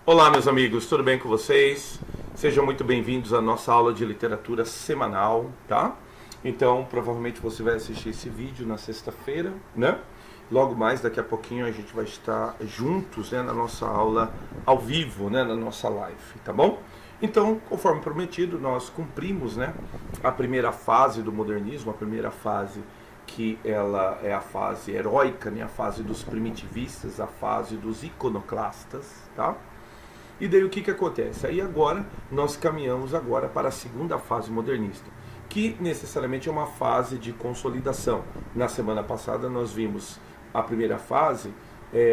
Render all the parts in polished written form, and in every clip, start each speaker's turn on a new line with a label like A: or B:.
A: Olá, meus amigos, tudo bem com vocês? Sejam muito bem-vindos à nossa aula de literatura semanal, tá? Então, provavelmente você vai assistir esse vídeo na sexta-feira, né? Logo mais, daqui a pouquinho, a gente vai estar juntos, né, na nossa aula ao vivo, né, na nossa live, tá bom? Então, conforme prometido, nós cumprimos, né, a primeira fase do modernismo, a primeira fase que ela é a fase heróica, né, a fase dos primitivistas, a fase dos iconoclastas, tá? E daí o que acontece? Aí agora nós caminhamos agora para a segunda fase modernista, que necessariamente é uma fase de consolidação. Na semana passada nós vimos a primeira fase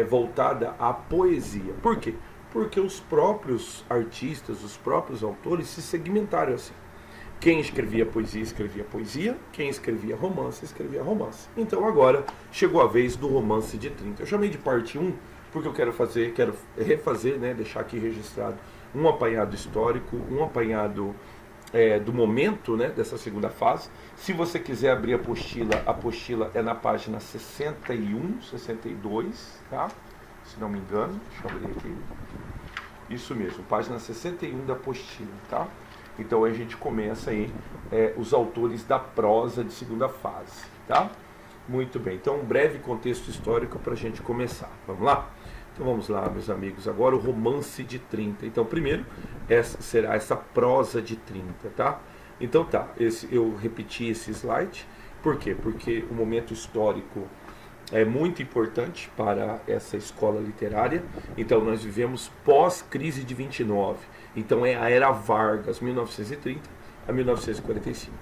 A: voltada à poesia. Por quê? Porque os próprios artistas, os próprios autores se segmentaram assim. Quem escrevia poesia, quem escrevia romance. Então agora chegou a vez do romance de 30. Eu chamei de parte 1 porque eu quero refazer, né, deixar aqui registrado um apanhado histórico, um apanhado do momento, né, dessa segunda fase. Se você quiser abrir a apostila é na página 61, 62, tá? Se não me engano, deixa eu abrir aqui. Isso mesmo, página 61 da apostila, tá? Então a gente começa aí os autores da prosa de segunda fase, tá? Muito bem, então um breve contexto histórico para a gente começar. Vamos lá? Então vamos lá, meus amigos. Agora o romance de 30. Então primeiro será essa prosa de 30, tá? Então tá, eu repeti esse slide. Por quê? Porque o momento histórico é muito importante para essa escola literária. Então nós vivemos pós-crise de 29. Então é a era Vargas, 1930 a 1945.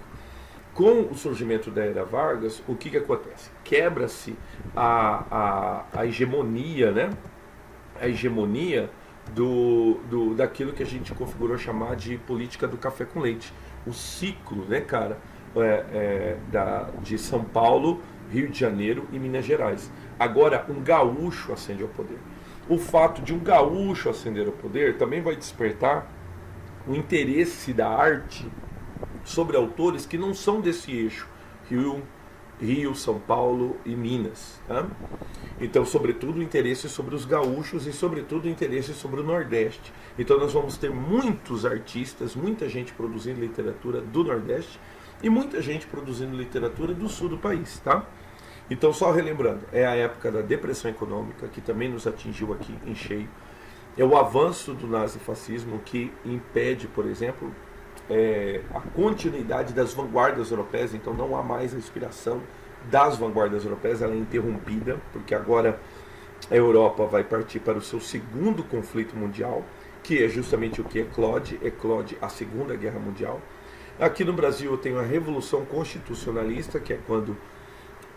A: Com o surgimento da era Vargas, o que acontece? Quebra-se a hegemonia, né? A hegemonia daquilo que a gente configurou chamar de política do café com leite. O ciclo, né, cara, de São Paulo, Rio de Janeiro e Minas Gerais. Agora, um gaúcho ascende ao poder. O fato de um gaúcho ascender ao poder também vai despertar o interesse da arte sobre autores que não são desse eixo, Rio, São Paulo e Minas. Tá? Então, sobretudo, o interesse sobre os gaúchos e, sobretudo, o interesse sobre o Nordeste. Então, nós vamos ter muitos artistas, muita gente produzindo literatura do Nordeste e muita gente produzindo literatura do sul do país. Tá? Então, só relembrando, é a época da depressão econômica, que também nos atingiu aqui em cheio. É o avanço do nazifascismo que impede, por exemplo, a continuidade das vanguardas europeias. Então não há mais a inspiração das vanguardas europeias, ela é interrompida, porque agora a Europa vai partir para o seu segundo conflito mundial, que é justamente o que eclode a Segunda Guerra Mundial. Aqui no Brasil eu tenho a Revolução Constitucionalista, que é quando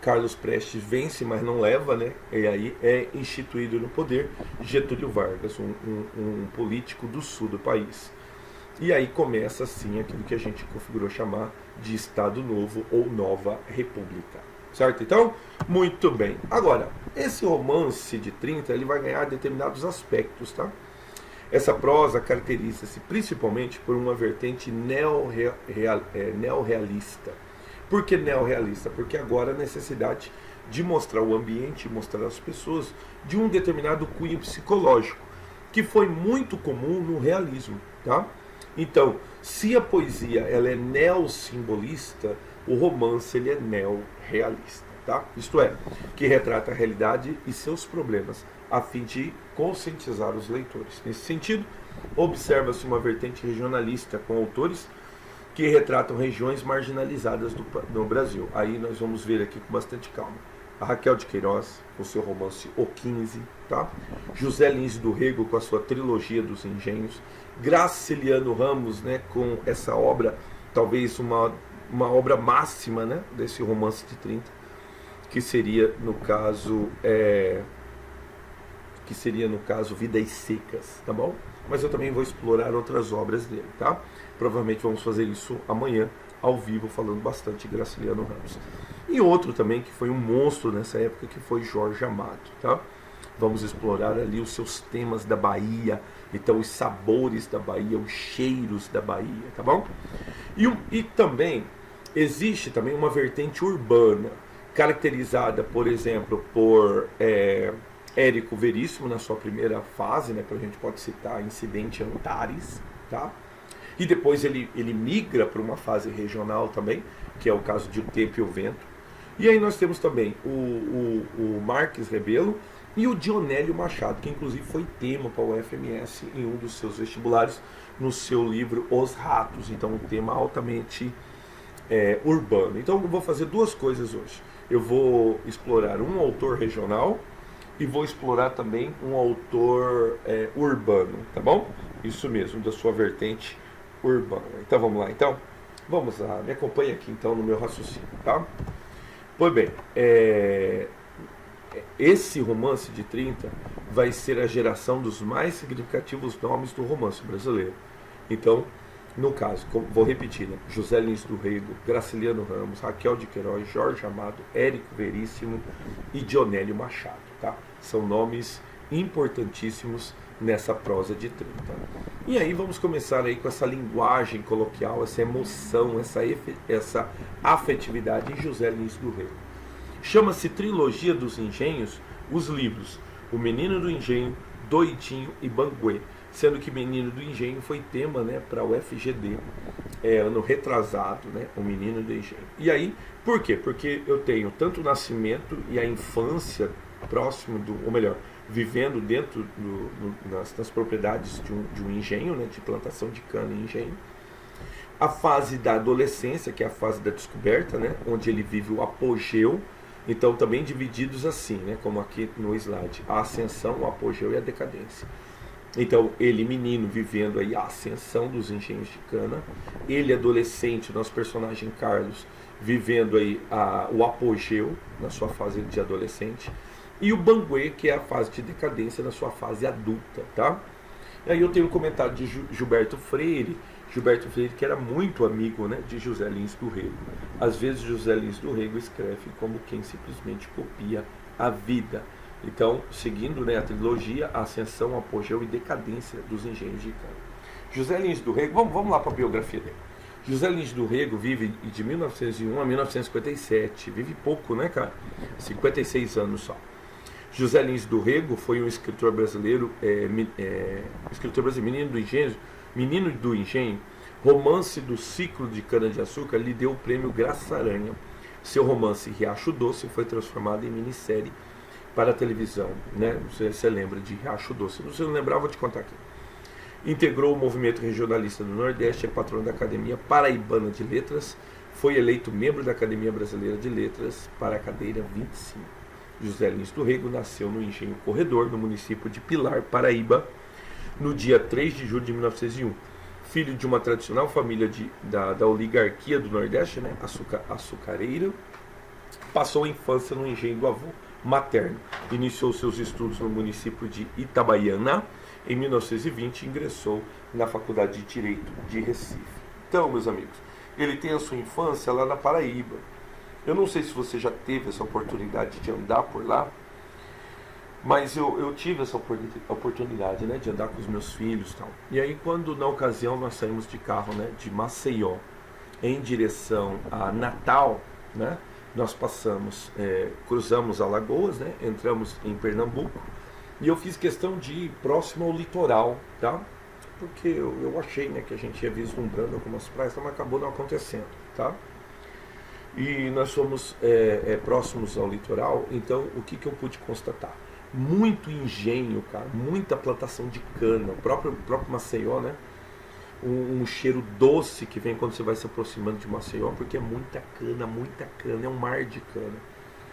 A: Carlos Prestes vence, mas não leva, né? E aí é instituído no poder Getúlio Vargas, um político do sul do país. E aí começa, assim, aquilo que a gente configurou chamar de Estado Novo ou Nova República. Certo? Então, muito bem. Agora, esse romance de 30, ele vai ganhar determinados aspectos, tá? Essa prosa caracteriza-se principalmente por uma vertente neorrealista. Por que neorrealista? Porque agora a necessidade de mostrar o ambiente, mostrar as pessoas de um determinado cunho psicológico, que foi muito comum no realismo, tá? Então, se a poesia ela é neossimbolista, o romance ele é neorrealista, tá? Isto é, que retrata a realidade e seus problemas, a fim de conscientizar os leitores. Nesse sentido, observa-se uma vertente regionalista com autores que retratam regiões marginalizadas no Brasil. Aí nós vamos ver aqui com bastante calma. A Raquel de Queiroz, com seu romance O 15, tá? José Lins do Rego, com a sua trilogia dos engenhos. Graciliano Ramos, né, com essa obra, talvez uma obra máxima, né, desse romance de 30, que seria, no caso, Vidas Secas, tá bom? Mas eu também vou explorar outras obras dele, tá? Provavelmente vamos fazer isso amanhã, ao vivo, falando bastante de Graciliano Ramos. E outro também, que foi um monstro nessa época, que foi Jorge Amado, tá? Vamos explorar ali os seus temas da Bahia, então os sabores da Bahia, os cheiros da Bahia, tá bom? E também, existe também uma vertente urbana, caracterizada, por exemplo, por Érico Veríssimo na sua primeira fase, né, que a gente pode citar Incidente Antares, tá? E depois ele migra para uma fase regional também, que é o caso de O Tempo e o Vento. E aí nós temos também o Marques Rebelo e o Dionélio Machado, que inclusive foi tema para o UFMS em um dos seus vestibulares, no seu livro Os Ratos. Então, um tema altamente urbano. Então, eu vou fazer duas coisas hoje. Eu vou explorar um autor regional e vou explorar também um autor urbano, tá bom? Isso mesmo, da sua vertente urbana. Então, vamos lá, então? Vamos lá, me acompanha aqui, então, no meu raciocínio, tá? Pois bem, esse romance de 30 vai ser a geração dos mais significativos nomes do romance brasileiro. Então, no caso, vou repetir, né? José Lins do Rego, Graciliano Ramos, Raquel de Queiroz, Jorge Amado, Érico Veríssimo e Dionélio Machado, tá? São nomes importantíssimos nessa prosa de 30. E aí vamos começar aí com essa linguagem coloquial, essa emoção, essa afetividade em José Lins do Rego. Chama-se Trilogia dos Engenhos os livros O Menino do Engenho, Doitinho e Banguê, sendo que Menino do Engenho foi tema, né, para o FGD ano retrasado, né, O Menino do Engenho. E aí, por quê? Porque eu tenho tanto o nascimento e a infância próximo ou melhor, vivendo dentro nas propriedades de um engenho, né, de plantação de cana e engenho. A fase da adolescência, que é a fase da descoberta, né, onde ele vive o apogeu. Então, também divididos assim, né, como aqui no slide, a ascensão, o apogeu e a decadência. Então, ele menino vivendo aí a ascensão dos engenhos de cana, ele adolescente, nosso personagem Carlos, vivendo aí o apogeu na sua fase de adolescente, e o Banguê, que é a fase de decadência na sua fase adulta, tá? E aí eu tenho um comentário de Gilberto Freire, que era muito amigo, né, de José Lins do Rego. Às vezes José Lins do Rego escreve como quem simplesmente copia a vida. Então, seguindo, né, a trilogia, a ascensão, apogeu e decadência dos engenhos de cana. José Lins do Rego, vamos lá para a biografia dele. José Lins do Rego vive de 1901 a 1957, vive pouco, né, cara? 56 anos só. José Lins do Rego foi um escritor brasileiro, Menino do Engenho, romance do ciclo de cana-de-açúcar, lhe deu o prêmio Graça Aranha. Seu romance Riacho Doce foi transformado em minissérie para a televisão, né? Você lembra de Riacho Doce? Se você não lembrar, vou te contar aqui. Integrou o movimento regionalista do Nordeste, é patrão da Academia Paraibana de Letras, foi eleito membro da Academia Brasileira de Letras para a cadeira 25. José Lins do Rego nasceu no Engenho Corredor, no município de Pilar, Paraíba, no dia 3 de julho de 1901. Filho de uma tradicional família da oligarquia do Nordeste, né, açucareira, passou a infância no engenho do avô materno. Iniciou seus estudos no município de Itabaiana. Em 1920, ingressou na Faculdade de Direito de Recife. Então, meus amigos, ele tem a sua infância lá na Paraíba. Eu não sei se você já teve essa oportunidade de andar por lá, mas eu tive essa oportunidade, né, de andar com os meus filhos e tal. E aí, quando na ocasião nós saímos de carro, né, de Maceió em direção a Natal, né, nós cruzamos Alagoas, né, entramos em Pernambuco, e eu fiz questão de ir próximo ao litoral, tá? Porque eu achei, né, que a gente ia vislumbrando algumas praias, mas acabou não acontecendo, tá? E nós fomos próximos ao litoral, então o que eu pude constatar? Muito engenho, cara, muita plantação de cana, o próprio Maceió, né? Um cheiro doce que vem quando você vai se aproximando de Maceió, porque é muita cana, é um mar de cana.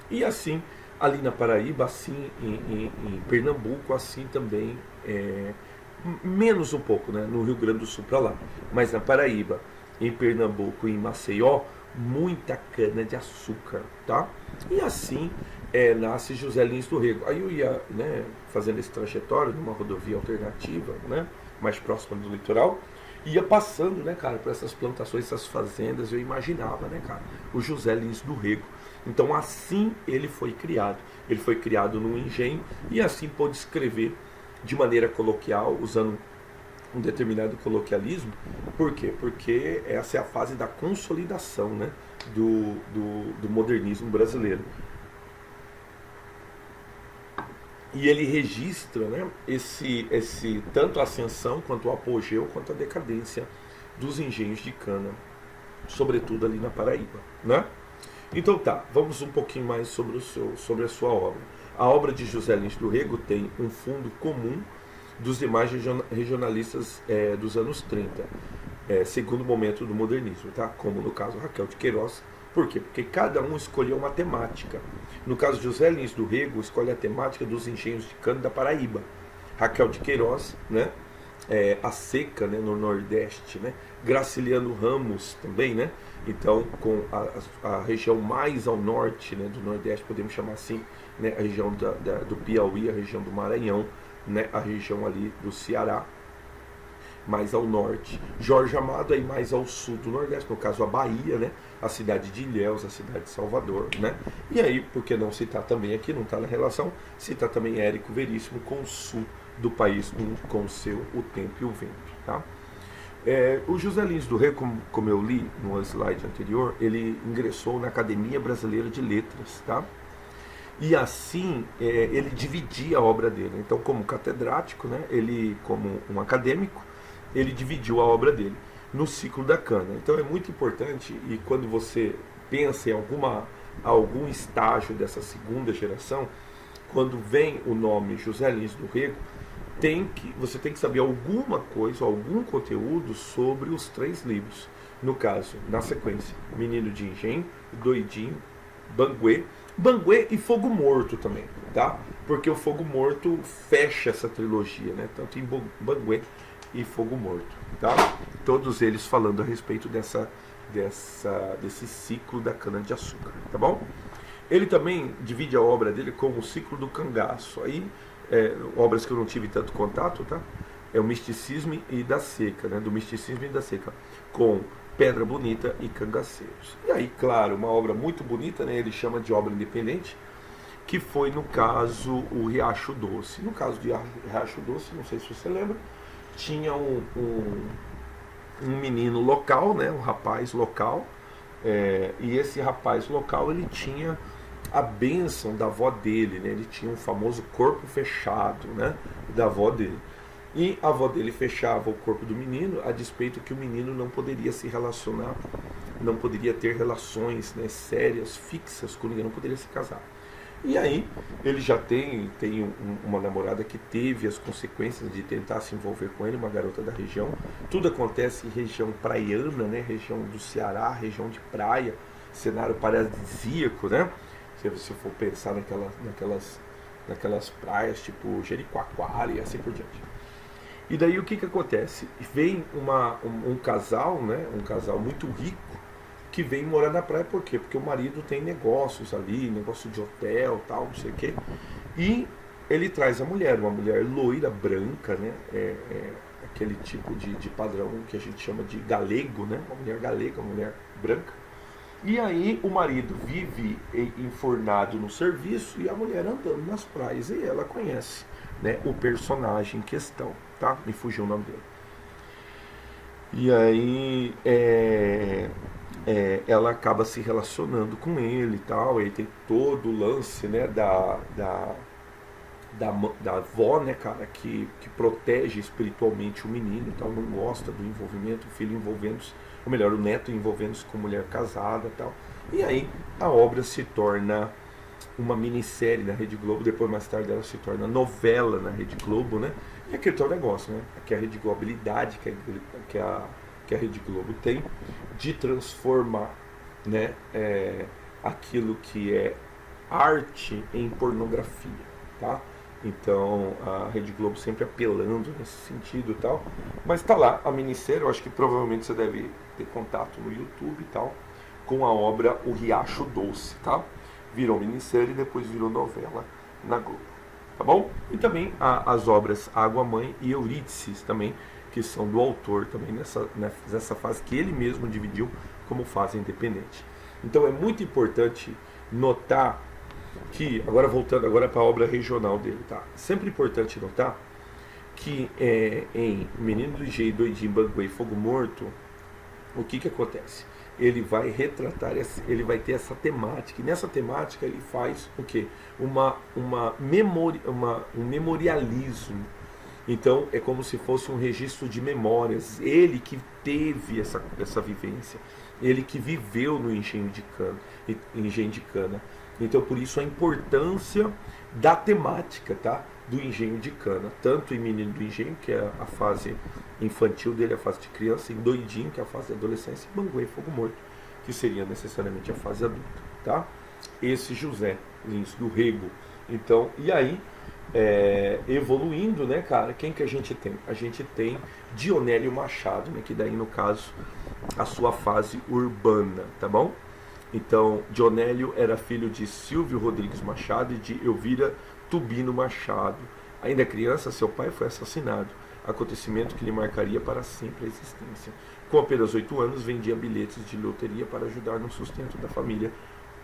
A: E assim, ali na Paraíba, assim em Pernambuco, assim também, menos um pouco, né? No Rio Grande do Sul para lá, mas na Paraíba, em Pernambuco e em Maceió, muita cana de açúcar, tá? E assim nasce José Lins do Rego. Aí eu ia, né, fazendo esse trajetório numa rodovia alternativa, né, mais próxima do litoral, ia passando, né, cara, por essas plantações, essas fazendas, eu imaginava, né, cara, o José Lins do Rego. Então assim ele foi criado. Ele foi criado num engenho e assim pôde escrever de maneira coloquial, usando um determinado coloquialismo. Por quê? Porque essa é a fase da consolidação, né, do modernismo brasileiro. E ele registra, né, tanto a ascensão, quanto o apogeu, quanto a decadência dos engenhos de cana, sobretudo ali na Paraíba, né? Então tá, vamos um pouquinho mais sobre a sua obra. A obra de José Lins do Rego tem um fundo comum dos demais regionalistas dos anos 30, segundo momento do modernismo, tá? Como no caso Raquel de Queiroz. Por quê? Porque cada um escolheu uma temática. No caso de José Lins do Rego, escolhe a temática dos engenhos de cana da Paraíba. Raquel de Queiroz, né? A seca, né, no Nordeste, né? Graciliano Ramos também, né? Então, com a região mais ao norte, né, do Nordeste, podemos chamar assim, né, a região do Piauí, a região do Maranhão, né, a região ali do Ceará, mais ao norte. Jorge Amado aí mais ao sul do Nordeste, no caso a Bahia, né, a cidade de Ilhéus, a cidade de Salvador, né? E aí, por que não citar também aqui, não está na relação, citar também Érico Veríssimo com o sul do país, com o seu O Tempo e o Vento, tá? O José Lins do Rego, como eu li no slide anterior, ele ingressou na Academia Brasileira de Letras, tá? E assim ele dividia a obra dele. Então, como catedrático, né, ele como um acadêmico, ele dividiu a obra dele no ciclo da cana. Então é muito importante, e quando você pensa em algum estágio dessa segunda geração, quando vem o nome José Lins do Rego, você tem que saber alguma coisa, algum conteúdo sobre os 3 livros. No caso, na sequência, Menino de Engenho, Doidinho, Banguê e Fogo Morto também, tá? Porque o Fogo Morto fecha essa trilogia, né? Tanto em Banguê e Fogo Morto, tá? Todos eles falando a respeito desse ciclo da cana-de-açúcar, tá bom? Ele também divide a obra dele com o ciclo do cangaço. Aí, obras que eu não tive tanto contato, tá? É o Misticismo e da Seca, né? Do Misticismo e da Seca, com Pedra Bonita e Cangaceiros. E aí, claro, uma obra muito bonita, né? Ele chama de obra independente, que foi, no caso, o Riacho Doce. No caso de Riacho Doce, não sei se você lembra, tinha um menino local, né? Um rapaz local, e esse rapaz local, ele tinha a bênção da avó dele, né? Ele tinha um famoso corpo fechado, né, da avó dele. E a avó dele fechava o corpo do menino, a despeito que o menino não poderia se relacionar, não poderia ter relações, né, sérias, fixas com ninguém, não poderia se casar. E aí ele já tem uma namorada que teve as consequências de tentar se envolver com ele, uma garota da região. Tudo acontece em região praiana, né, região do Ceará, região de praia, cenário paradisíaco, né? Se você for pensar naquelas praias tipo Jericoacoara e assim por diante. E daí o que acontece? Vem um casal, né? Um casal muito rico, que vem morar na praia. Por quê? Porque o marido tem negócios ali, negócio de hotel, tal, não sei o quê. E ele traz a mulher, uma mulher loira, branca, né? Aquele tipo de padrão que a gente chama de galego, né? Uma mulher galega, uma mulher branca. E aí o marido vive enfornado no serviço e a mulher andando nas praias. E ela conhece, né, o personagem em questão, tá? Me fugiu o nome dele. E aí ela acaba se relacionando com ele e tal. Aí tem todo o lance, né, da avó, né, cara, que protege espiritualmente o menino e tal, não gosta do envolvimento, o filho envolvendo-se, ou melhor, o neto envolvendo-se com mulher casada e tal. E aí a obra se torna uma minissérie na Rede Globo, depois mais tarde ela se torna novela na Rede Globo, né? E aquele tal negócio, né? Que a Rede Globo, a habilidade que a Rede Globo tem de transformar, né, aquilo que é arte em pornografia, tá? Então a Rede Globo sempre apelando nesse sentido e tal. Mas tá lá a minissérie, eu acho que provavelmente você deve ter contato no YouTube e tal, com a obra O Riacho Doce, tá? Virou minissérie e depois virou novela na Globo, tá bom? E também as obras Água Mãe e Eurídice também, que são do autor também nessa fase que ele mesmo dividiu como fase independente. Então é muito importante notar que, agora voltando para a obra regional dele, tá? Sempre importante notar que em Menino do Engenho, Doidinho, Banguê e Fogo Morto, o que acontece? ele vai retratar, ele vai ter essa temática. E nessa temática ele faz o quê? Um memorialismo. Então é como se fosse um registro de memórias. Ele que teve essa vivência, ele que viveu no engenho de cana. Então por isso a importância da temática, tá? Do engenho de cana, tanto em Menino do Engenho, que é a fase infantil dele, a fase de criança, e Doidinho, que é a fase de adolescência, e Banguê, Fogo Morto, que seria necessariamente a fase adulta, tá? Esse José Lins do Rego. Então, e aí, evoluindo, né, cara, quem que a gente tem? A gente tem Dionélio Machado, né, que daí, no caso, a sua fase urbana, tá bom? Então, Dionélio era filho de Silvio Rodrigues Machado e de Elvira Tubino Machado. Ainda criança, seu pai foi assassinado, acontecimento que lhe marcaria para sempre a existência. Com apenas 8 anos, vendia bilhetes de loteria para ajudar no sustento da família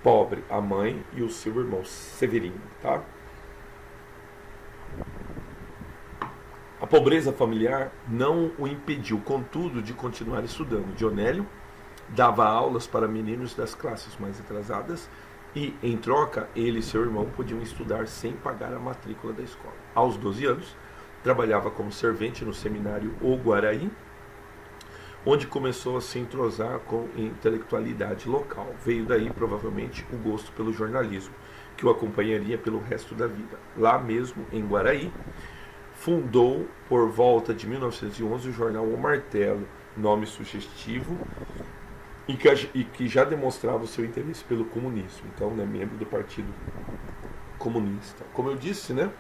A: pobre, a mãe e o seu irmão Severino, tá? A pobreza familiar não o impediu, contudo, de continuar estudando. Dionélio dava aulas para meninos das classes mais atrasadas e, em troca, ele e seu irmão podiam estudar sem pagar a matrícula da escola. Aos 12 anos, trabalhava como servente no seminário O Guaraí, onde começou a se entrosar com a intelectualidade local. Veio daí, provavelmente, o gosto pelo jornalismo, que o acompanharia pelo resto da vida. Lá mesmo, em Guaraí, fundou, por volta de 1911, o jornal O Martelo, nome sugestivo, e que já demonstrava o seu interesse pelo comunismo. Então, né, membro do Partido Comunista. Como eu disse, né,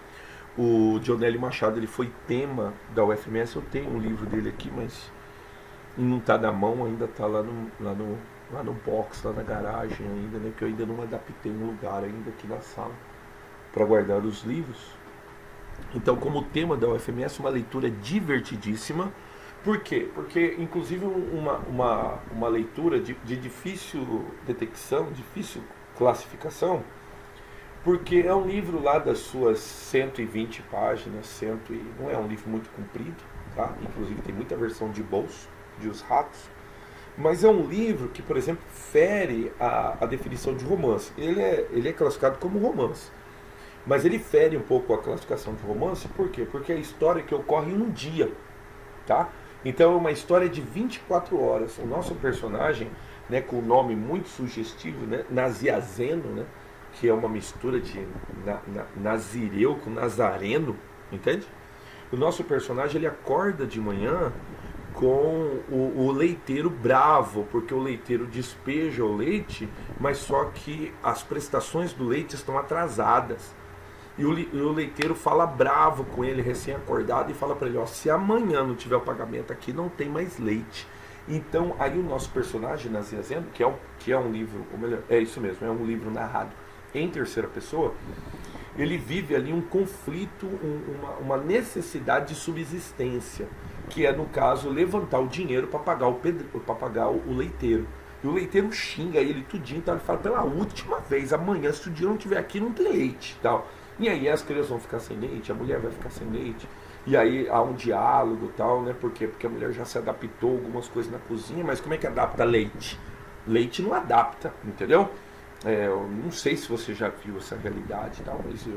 A: o Dionélio Machado, ele foi tema da UFMS. Eu tenho um livro dele aqui, mas não está na mão, ainda está lá no box, lá na garagem ainda, né, que eu ainda não adaptei um lugar ainda aqui na sala para guardar os livros. Então, como tema da UFMS, uma leitura divertidíssima. Por quê? Porque, inclusive, uma leitura de difícil detecção, difícil classificação, porque é um livro lá das suas 120 páginas, não é um livro muito comprido, tá? Inclusive tem muita versão de bolso, de Os Ratos, mas é um livro que, por exemplo, fere a definição de romance. Ele é classificado como romance, mas ele fere um pouco a classificação de romance. Por quê? Porque é a história que ocorre em um dia, tá? Então é uma história de 24 horas. O nosso personagem, né, com um nome muito sugestivo, né, Naziazeno, né, que é uma mistura de nazireu com nazareno, entende? O nosso personagem, ele acorda de manhã com o leiteiro bravo, porque o leiteiro despeja o leite, mas só que as prestações do leite estão atrasadas. E o leiteiro fala bravo com ele, recém-acordado, e fala para ele, ó, se amanhã não tiver o pagamento aqui, não tem mais leite. Então, aí o nosso personagem, Naziazeno, que é um livro, ou melhor, é isso mesmo, é um livro narrado em terceira pessoa, ele vive ali um conflito, uma necessidade de subsistência, que é, no caso, levantar o dinheiro para pagar o leiteiro. E o leiteiro xinga ele tudinho, então ele fala, pela última vez, amanhã, se o dia não estiver aqui, não tem leite, tal. E aí as crianças vão ficar sem leite, a mulher vai ficar sem leite. E aí há um diálogo e tal, né? Por quê? Porque a mulher já se adaptou a algumas coisas na cozinha, mas como é que adapta leite? Leite não adapta, entendeu? Eu não sei se você já viu essa realidade e tal, mas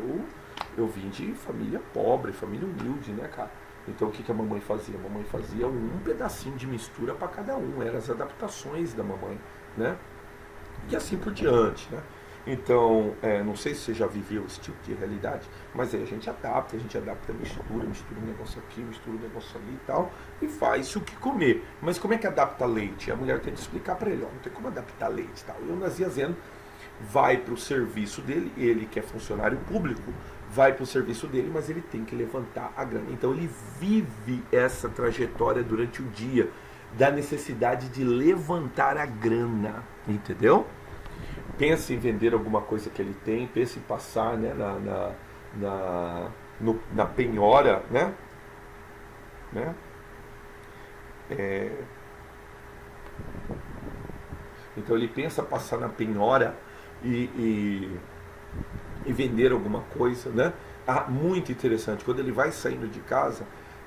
A: eu vim de família pobre, família humilde, né, cara? Então o que a mamãe fazia? A mamãe fazia um pedacinho de mistura para cada um, eram as adaptações da mamãe, né? E assim por diante, né? Então, não sei se você já viveu esse tipo de realidade, mas aí a gente adapta, mistura um negócio aqui, mistura um negócio ali e tal, e faz o que comer. Mas como é que adapta leite? A mulher tem que explicar para ele, ó, não tem como adaptar leite e tal. E o Naziazeno vai para o serviço dele, ele que é funcionário público, vai para o serviço dele, mas ele tem que levantar a grana. Então ele vive essa trajetória durante o dia, da necessidade de levantar a grana, entendeu? Pensa em vender alguma coisa que ele tem, pensa em passar, né, na penhora, né? Então ele pensa passar na penhora e vender alguma coisa, né? Muito interessante, quando ele vai saindo de casa,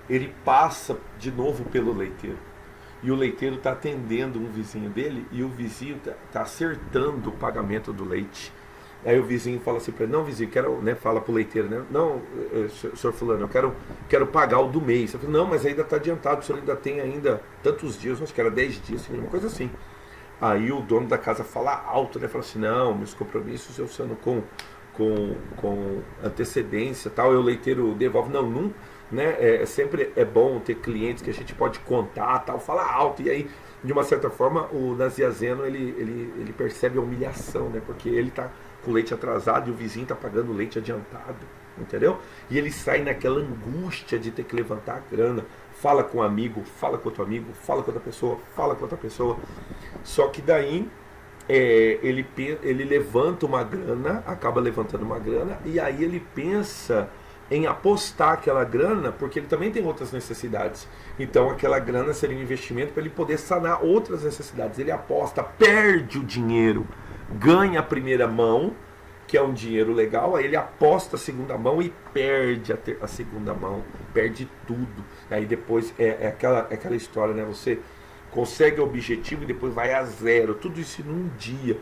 A: ele passa de novo pelo leiteiro. e o leiteiro está atendendo um vizinho dele e o vizinho tá acertando o pagamento do leite. Aí o vizinho fala assim para ele, não vizinho, quero, né, fala pro leiteiro, né, não, senhor fulano, eu quero pagar o do mês. Eu falo, não, mas ainda está adiantado, o senhor ainda tem ainda tantos dias, acho que era 10 dias, uma coisa assim. Aí o dono da casa fala alto, né, fala assim, não, meus compromissos eu sendo com antecedência e tal, e o leiteiro devolve, não, né, sempre é bom ter clientes que a gente pode contar, tal, fala alto, e aí, de uma certa forma, o Naziazeno, ele percebe a humilhação, né, porque ele está com leite atrasado e o vizinho está pagando leite adiantado, entendeu? E ele sai naquela angústia de ter que levantar a grana, fala com um amigo, fala com outro amigo, fala com outra pessoa, fala com outra pessoa, só que daí ele levanta uma grana, acaba levantando uma grana, e aí ele pensa em apostar aquela grana, porque ele também tem outras necessidades. Então aquela grana seria um investimento para ele poder sanar outras necessidades. Ele aposta, perde o dinheiro, ganha a primeira mão, que é um dinheiro legal, aí ele aposta a segunda mão e perde a segunda mão, perde tudo. Aí depois é aquela história, né? Você consegue o objetivo e depois vai a zero, tudo isso num dia.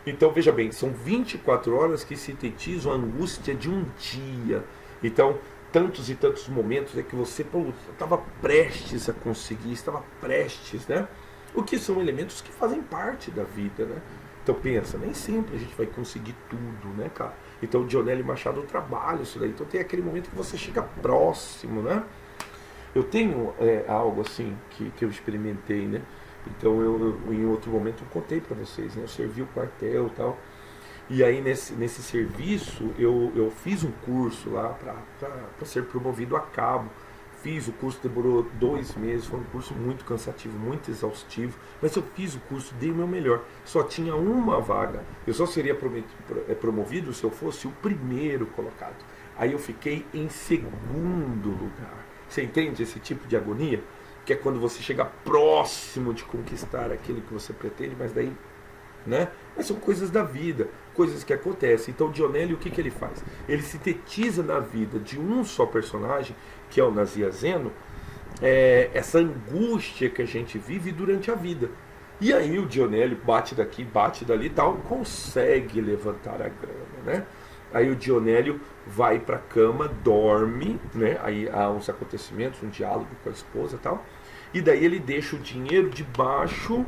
A: Então veja bem, são 24 horas que sintetizam a angústia de um dia. Então, tantos e tantos momentos é que você estava prestes a conseguir, estava prestes, né? O que são elementos que fazem parte da vida, né? Então pensa, nem sempre a gente vai conseguir tudo, né, cara? Então o Dionélio Machado trabalha isso daí. Então tem aquele momento que você chega próximo, né? Eu tenho algo assim que eu experimentei, né? Então eu em outro momento eu contei para vocês, né? Eu servi o quartel e tal. E aí nesse serviço eu fiz um curso lá para ser promovido a cabo. Fiz o curso, demorou 2 meses, foi um curso muito cansativo, muito exaustivo, mas eu fiz o curso, dei o meu melhor. Só tinha uma vaga, eu só seria promovido se eu fosse o primeiro colocado. Aí eu fiquei em segundo lugar. Você entende esse tipo de agonia? Que é quando você chega próximo de conquistar aquilo que você pretende, mas daí, né? Mas são coisas da vida, coisas que acontecem. Então o Dionélio, o que ele faz? Ele sintetiza na vida de um só personagem, que é o Naziazeno, essa angústia que a gente vive durante a vida. E aí o Dionélio bate daqui, bate dali e tal, consegue levantar a grana, né? Aí o Dionélio vai para a cama, dorme, né? Aí há uns acontecimentos, um diálogo com a esposa e tal. E daí ele deixa o dinheiro debaixo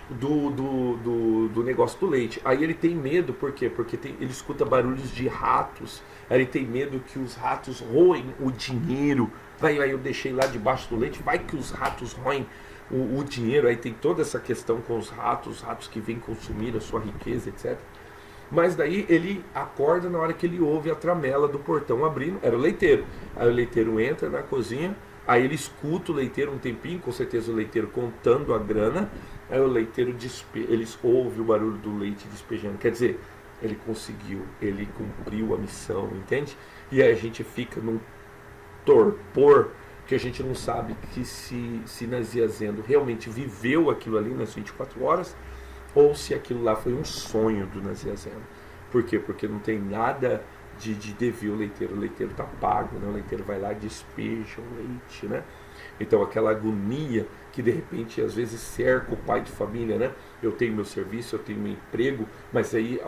A: do negócio do leite. Aí ele tem medo, por quê? Porque ele escuta barulhos de ratos. Aí ele tem medo que os ratos roem o dinheiro. Aí eu deixei lá debaixo do leite, vai que os ratos roem o dinheiro. Aí tem toda essa questão com os ratos que vêm consumir a sua riqueza, etc. Mas daí ele acorda na hora que ele ouve a tramela do portão abrindo. Era o leiteiro. Aí o leiteiro entra na cozinha. Aí ele escuta o leiteiro um tempinho, com certeza o leiteiro contando a grana. Aí o leiteiro eles ouvem o barulho do leite despejando. Quer dizer, ele conseguiu, ele cumpriu a missão, entende? E aí a gente fica num torpor que a gente não sabe que se Naziazeno realmente viveu aquilo ali nas 24 horas ou se aquilo lá foi um sonho do Naziazeno. Por quê? Porque não tem nada de dever o leiteiro está pago, né? O leiteiro vai lá e despeja o leite, né? Então aquela agonia que de repente às vezes cerca o pai de família, né? Eu tenho meu serviço, eu tenho meu emprego, mas aí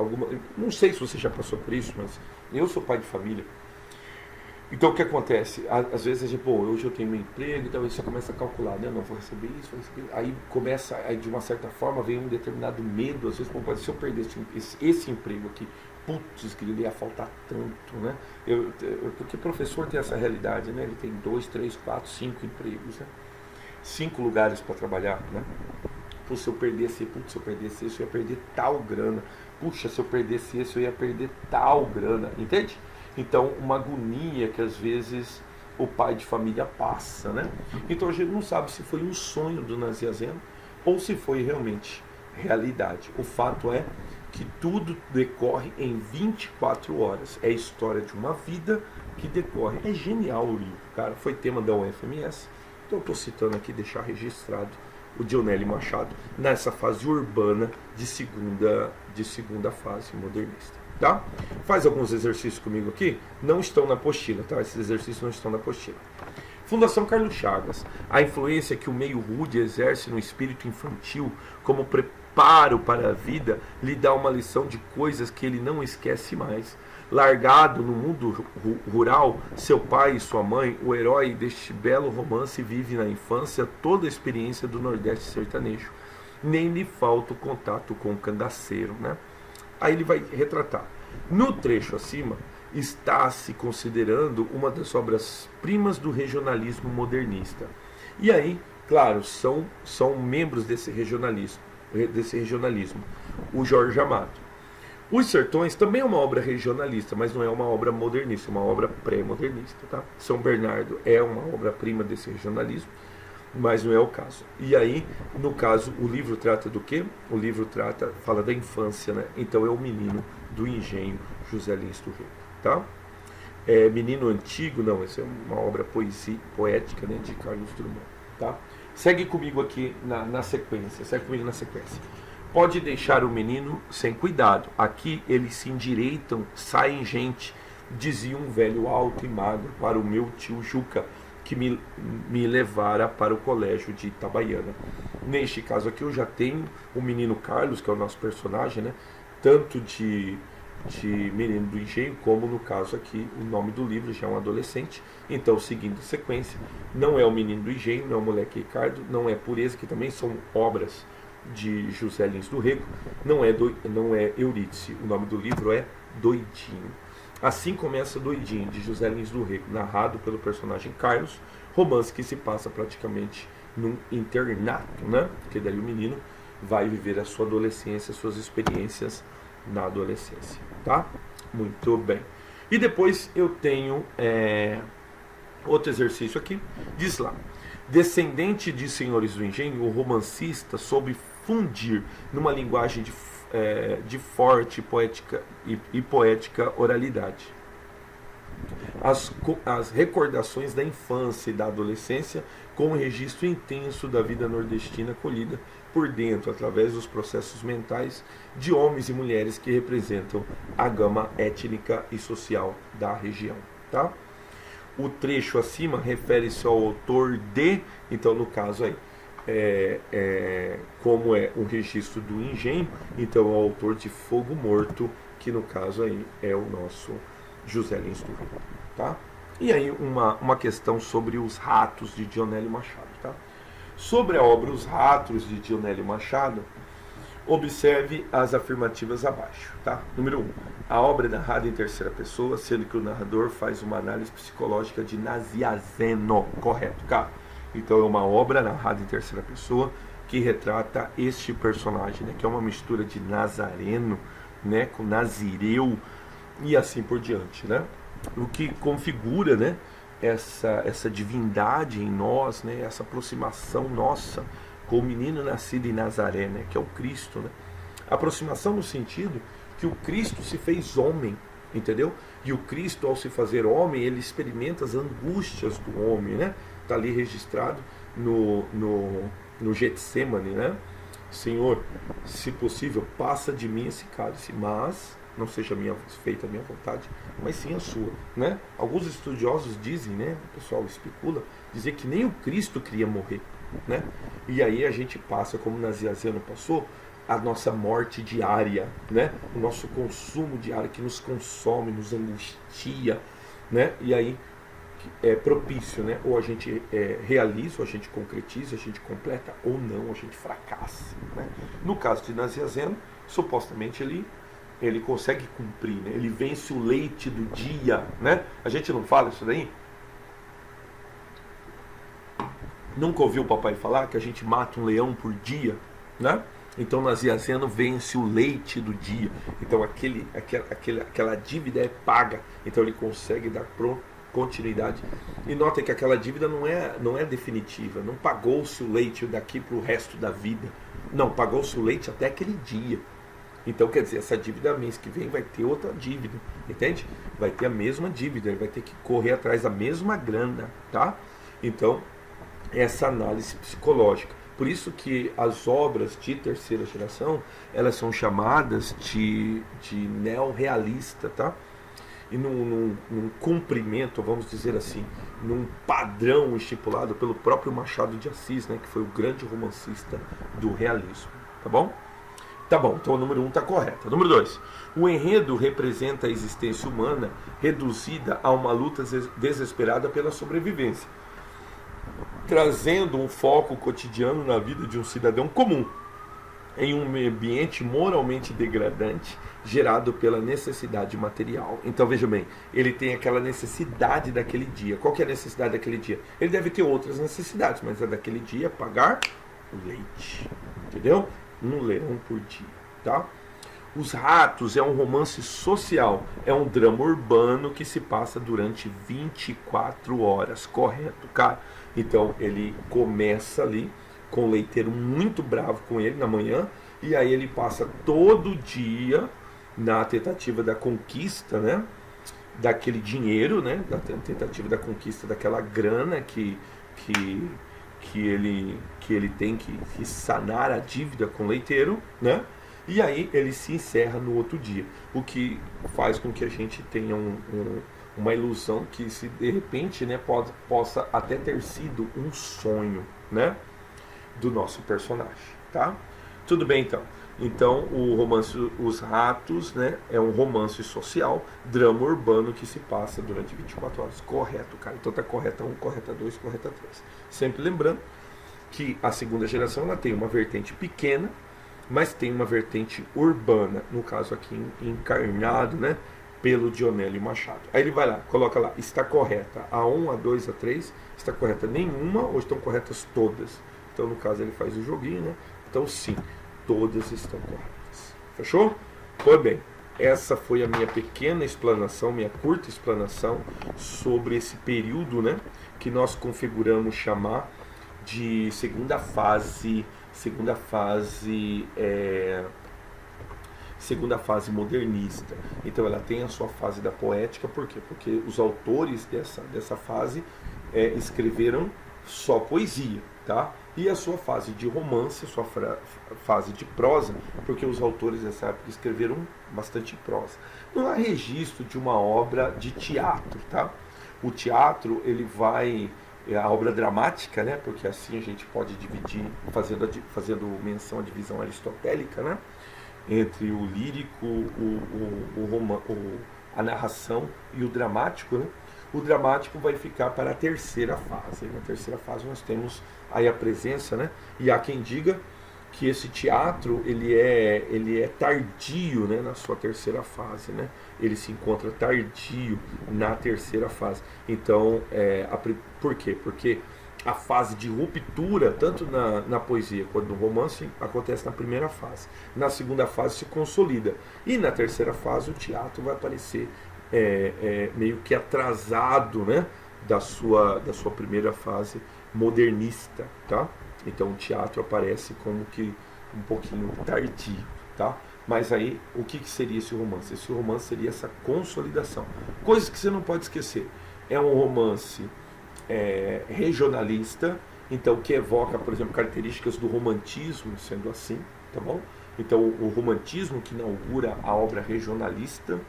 A: não sei se você já passou por isso, mas eu sou pai de família. Então o que acontece? Às vezes a gente, hoje eu tenho meu emprego, então você começa a calcular, né? Não vou receber isso, vou receber. Aí começa, de uma certa forma, vem um determinado medo, às vezes, se eu perder esse emprego aqui, putz, que ele ia faltar tanto, né? Porque o professor tem essa realidade, né? Ele tem 2, 3, 4, 5 empregos, né? 5 lugares para trabalhar, né? Puxa, se eu perdesse esse, eu ia perder tal grana. Puxa, se eu perdesse esse, eu ia perder tal grana, entende? Então, uma agonia que às vezes o pai de família passa, né? Então a gente não sabe se foi um sonho do Naziazeno ou se foi realmente realidade. O fato é que tudo decorre em 24 horas. É a história de uma vida que decorre. É genial o livro, cara. Foi tema da UFMS. Então eu estou citando aqui, deixar registrado o Dionélio Machado nessa fase urbana de segunda fase modernista. Tá? Faz alguns exercícios comigo aqui. Não estão na apostila, tá? Esses exercícios não estão na apostila. Fundação Carlos Chagas. A influência que o meio rude exerce no espírito infantil como preparo para a vida lhe dá uma lição de coisas que ele não esquece mais. Largado no mundo rural, seu pai e sua mãe, o herói deste belo romance vive na infância toda a experiência do Nordeste sertanejo. Nem lhe falta o contato com o cangaceiro, né? Aí ele vai retratar. No trecho acima, está se considerando uma das obras-primas do regionalismo modernista. E aí, claro, são membros desse regionalismo. O Jorge Amado. Os Sertões também é uma obra regionalista, mas não é uma obra modernista, é uma obra pré-modernista. Tá? São Bernardo é uma obra-prima desse regionalismo, mas não é o caso. E aí, no caso, o livro trata do quê? O livro fala da infância, né? Então é o menino do engenho, José Lins do Rego. Tá? Menino Antigo, não, essa é uma obra poética, né, de Carlos Drummond. Tá? Segue comigo aqui na sequência. Pode deixar o menino sem cuidado. Aqui eles se endireitam, saem gente, dizia um velho alto e magro para o meu tio Juca, que me levara para o colégio de Itabaiana. Neste caso aqui eu já tenho o menino Carlos, que é o nosso personagem, né? Tanto de Menino do Engenho, como no caso aqui, o nome do livro já é um adolescente. Então, seguindo a sequência, não é o Menino do Engenho, não é o Moleque Ricardo, não é Pureza, que também são obras de José Lins do Rego, não é Eurídice, o nome do livro é Doidinho. Assim começa Doidinho, de José Lins do Rego, narrado pelo personagem Carlos, romance que se passa praticamente num internato, né? Porque daí o menino vai viver a sua adolescência, suas experiências na adolescência, tá? Muito bem. E depois eu tenho outro exercício aqui, diz lá: descendente de senhores do engenho, o romancista soube fundir numa linguagem de forte poética oralidade as recordações da infância e da adolescência com um registro intenso da vida nordestina colhida por dentro, através dos processos mentais de homens e mulheres que representam a gama étnica e social da região. Tá? O trecho acima refere-se ao autor de, então no caso aí, como é um registro do engenho, então é o autor de Fogo Morto, que no caso aí é o nosso José Lins do Rego, tá? E aí uma questão sobre os ratos de Dionélio Machado, tá? Sobre a obra Os Ratos de Dionélio Machado, observe as afirmativas abaixo, tá? Número 1. A obra é narrada em terceira pessoa, sendo que o narrador faz uma análise psicológica de Nazianzeno, correto, cara? Então é uma obra narrada em terceira pessoa que retrata este personagem, né? Que é uma mistura de Nazareno, né? Com Nazireu e assim por diante, né? O que configura, né, essa divindade em nós, né, essa aproximação nossa com o menino nascido em Nazaré, né, que é o Cristo, né? Aproximação no sentido que o Cristo se fez homem, entendeu? E o Cristo, ao se fazer homem, ele experimenta as angústias do homem, né? Está ali registrado no Getsemane, né? Senhor, se possível, passa de mim esse cálice, mas não seja feita a minha vontade, mas sim a sua, né? Alguns estudiosos dizem, né, o pessoal especula, dizer que nem o Cristo queria morrer, né? E aí a gente passa, como Nazianzeno passou, a nossa morte diária, né? O nosso consumo diário que nos consome, nos angustia, né? E aí é propício, né? Ou a gente realiza, ou a gente concretiza, a gente completa, ou não, a gente fracassa, né? No caso de Nazianzeno, supostamente ele consegue cumprir, né? Ele vence o leite do dia, né? A gente não fala isso daí? Nunca ouviu o papai falar que a gente mata um leão por dia, né? Então Nazianzeno vence o leite do dia. Então aquela dívida é paga. Então ele consegue dar continuidade. E notem que aquela dívida não é definitiva. Não pagou-se o leite daqui para o resto da vida. Não, pagou-se o leite até aquele dia. Então, quer dizer, essa dívida mês que vem vai ter outra dívida, entende? Vai ter a mesma dívida, ele vai ter que correr atrás da mesma grana, tá? Então, essa análise psicológica. Por isso que as obras de terceira geração, elas são chamadas de neorrealista, tá? e num cumprimento, vamos dizer assim, num padrão estipulado pelo próprio Machado de Assis, né, que foi o grande romancista do realismo, tá bom? Tá bom, então o número 1 está correto. Número 2. O enredo representa a existência humana reduzida a uma luta desesperada pela sobrevivência, trazendo um foco cotidiano na vida de um cidadão comum, em um ambiente moralmente degradante, gerado pela necessidade material. Então veja bem, ele tem aquela necessidade daquele dia. Qual que é a necessidade daquele dia? Ele deve ter outras necessidades, mas a daquele dia é pagar o leite. Entendeu? Um leão por dia, tá? Os Ratos é um romance social, é um drama urbano que se passa durante 24 horas, correto, cara? Então ele começa ali com o leiteiro muito bravo com ele na manhã, e aí ele passa todo dia na tentativa da conquista, né, daquele dinheiro, né, da tentativa da conquista daquela grana que ele tem que sanar a dívida com o leiteiro, né? E aí ele se encerra no outro dia, o que faz com que a gente tenha uma ilusão que se de repente, né, possa até ter sido um sonho, né, do nosso personagem, tá? Tudo bem então. Então o romance Os Ratos, né, é um romance social, drama urbano que se passa durante 24 horas. Correto, cara. Então tá correta 1, correta 2, correta 3. Sempre lembrando que a segunda geração ela tem uma vertente pequena, mas tem uma vertente urbana, no caso aqui encarnado, né, pelo Dionélio Machado. Aí ele vai lá, coloca lá, está correta a 1, a 2, a 3, está correta nenhuma ou estão corretas todas? Então no caso ele faz o joguinho, né? Então sim, todas estão corretas. Fechou? Pois bem, essa foi a minha pequena explanação, minha curta explanação sobre esse período, né, que nós configuramos chamar de segunda fase modernista. Então ela tem a sua fase da poética, por quê? Porque os autores dessa fase escreveram só poesia, tá? E a sua fase de romance, a sua fase de prosa, porque os autores dessa época escreveram bastante prosa. Não há registro de uma obra de teatro, tá? O teatro, ele vai... a obra dramática, né? Porque assim a gente pode dividir, fazendo menção à divisão aristotélica, né, entre o lírico, a narração e o dramático, né? O dramático vai ficar para a terceira fase. Na terceira fase nós temos aí a presença, né? E há quem diga que esse teatro ele é tardio, né, na sua terceira fase, né? Ele se encontra tardio na terceira fase. Então, por quê? Porque a fase de ruptura, tanto na poesia quanto no romance, acontece na primeira fase. Na segunda fase se consolida. E na terceira fase o teatro vai aparecer meio que atrasado, né, da sua primeira fase modernista, tá? Então o teatro aparece como que um pouquinho tardio, tá? Mas aí, o que seria esse romance? Esse romance seria essa consolidação. Coisas que você não pode esquecer. É um romance regionalista, então que evoca, por exemplo, características do romantismo, sendo assim, tá bom? Então o romantismo que inaugura a obra regionalista.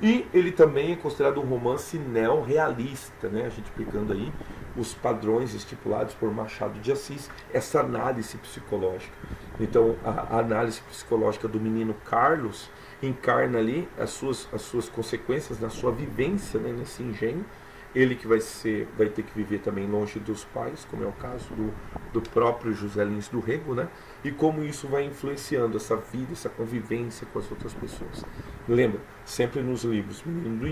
A: E ele também é considerado um romance neorrealista, né? A gente pegando aí os padrões estipulados por Machado de Assis, essa análise psicológica. Então, a análise psicológica do menino Carlos encarna ali as suas consequências na sua vivência, né, nesse engenho. Ele que vai ter que viver também longe dos pais, como é o caso do próprio José Lins do Rego, né? E como isso vai influenciando essa vida, essa convivência com as outras pessoas. Lembra, sempre nos livros, Menino do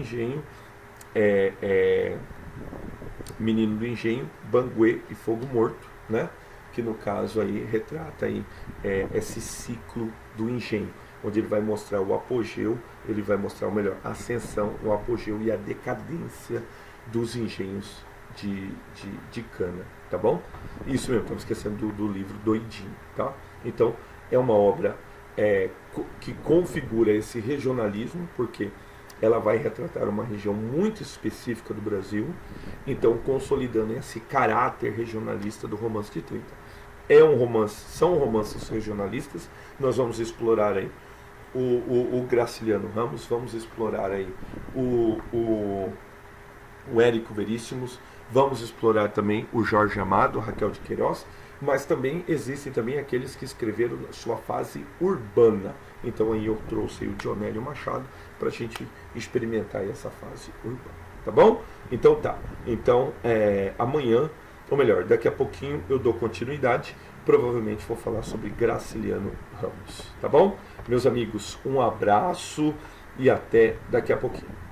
A: Engenho, Banguê e Fogo Morto, né? Que no caso aí retrata aí, esse ciclo do engenho, onde ele vai mostrar o apogeu, ele vai mostrar a ascensão, o apogeu e a decadência dos engenhos de cana, tá bom? Isso mesmo, estamos esquecendo do livro Doidinho, tá? Então, é uma obra que configura esse regionalismo, porque ela vai retratar uma região muito específica do Brasil, então consolidando esse caráter regionalista do romance de 30. São romances regionalistas, nós vamos explorar aí o Graciliano Ramos, vamos explorar aí o Érico Veríssimos, vamos explorar também o Jorge Amado, Raquel de Queiroz, mas também existem também aqueles que escreveram sua fase urbana. Então aí eu trouxe o Dionélio Machado para a gente experimentar essa fase urbana, tá bom? Então tá, então amanhã, ou melhor, daqui a pouquinho eu dou continuidade, provavelmente vou falar sobre Graciliano Ramos, tá bom? Meus amigos, um abraço e até daqui a pouquinho.